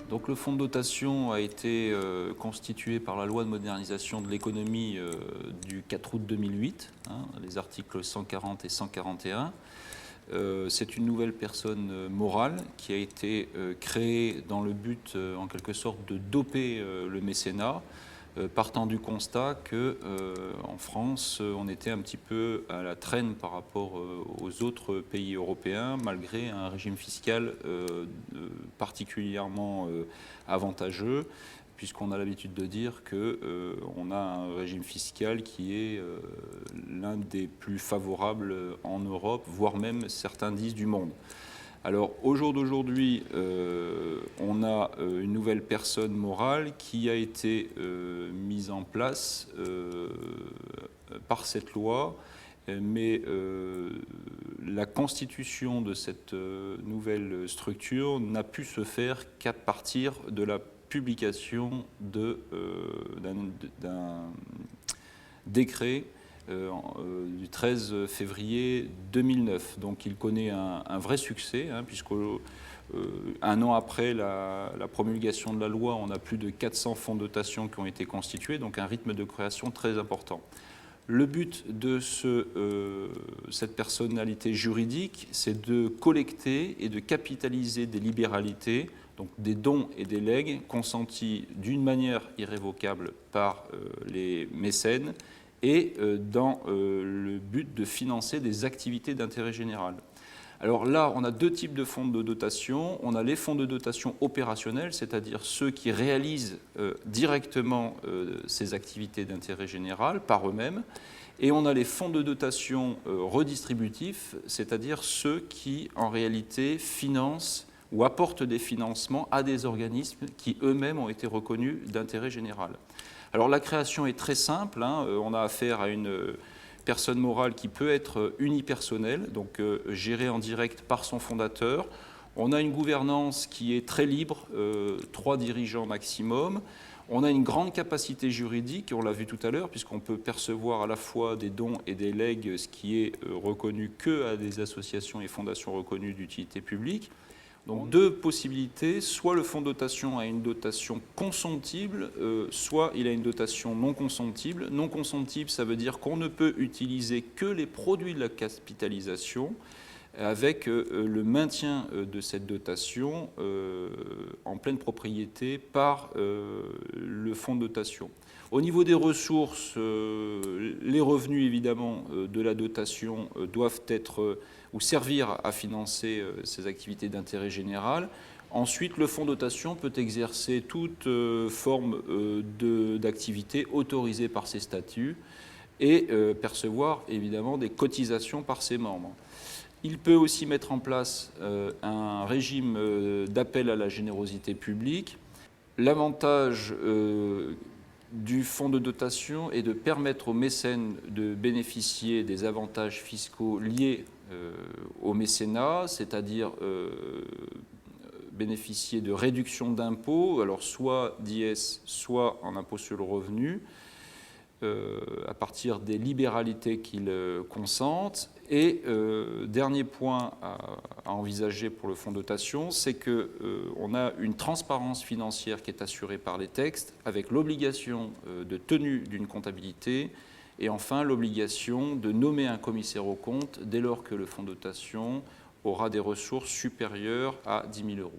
Donc le fonds de dotation a été constitué par la loi de modernisation de l'économie du 4 août 2008, les articles 140 et 141. C'est une nouvelle personne morale qui a été créée dans le but, en quelque sorte, de doper le mécénat, partant du constat qu'en France, on était un petit peu à la traîne par rapport aux autres pays européens, malgré un régime fiscal particulièrement avantageux, puisqu'on a l'habitude de dire qu'on a un régime fiscal qui est l'un des plus favorables en Europe, voire même certains disent du monde. Alors au jour d'aujourd'hui, on a une nouvelle personne morale qui a été mise en place par cette loi, mais la constitution de cette nouvelle structure n'a pu se faire qu'à partir de la publication d'un décret du 13 février 2009. Donc il connaît un vrai succès, puisque un an après la promulgation de la loi, on a plus de 400 fonds de dotation qui ont été constitués, donc un rythme de création très important. Le but de cette personnalité juridique, c'est de collecter et de capitaliser des libéralités, donc des dons et des legs consentis d'une manière irrévocable par les mécènes, et dans le but de financer des activités d'intérêt général. Alors là, on a deux types de fonds de dotation. On a les fonds de dotation opérationnels, c'est-à-dire ceux qui réalisent directement ces activités d'intérêt général par eux-mêmes. Et on a les fonds de dotation redistributifs, c'est-à-dire ceux qui, en réalité, financent ou apportent des financements à des organismes qui eux-mêmes ont été reconnus d'intérêt général. Alors la création est très simple, on a affaire à une personne morale qui peut être unipersonnelle, donc gérée en direct par son fondateur. On a une gouvernance qui est très libre, 3 dirigeants maximum. On a une grande capacité juridique, on l'a vu tout à l'heure, puisqu'on peut percevoir à la fois des dons et des legs, ce qui est reconnu qu'à des associations et fondations reconnues d'utilité publique. Donc deux possibilités, soit le fonds de dotation a une dotation consentible, soit il a une dotation non consentible. Non consentible, ça veut dire qu'on ne peut utiliser que les produits de la capitalisation, avec le maintien de cette dotation en pleine propriété par le fonds de dotation. Au niveau des ressources, les revenus évidemment de la dotation doivent être ou servir à financer ces activités d'intérêt général. Ensuite, le fonds de dotation peut exercer toute forme d'activité autorisée par ses statuts et percevoir évidemment des cotisations par ses membres. Il peut aussi mettre en place un régime d'appel à la générosité publique. L'avantage du fonds de dotation est de permettre aux mécènes de bénéficier des avantages fiscaux liés au mécénat, c'est-à-dire bénéficier de réductions d'impôts, alors soit d'IS, soit en impôt sur le revenu, à partir des libéralités qu'ils consentent. Et dernier point à envisager pour le fonds de dotation, c'est qu'on a une transparence financière qui est assurée par les textes, avec l'obligation de tenue d'une comptabilité, et enfin l'obligation de nommer un commissaire aux comptes dès lors que le fonds de dotation aura des ressources supérieures à 10 000 €.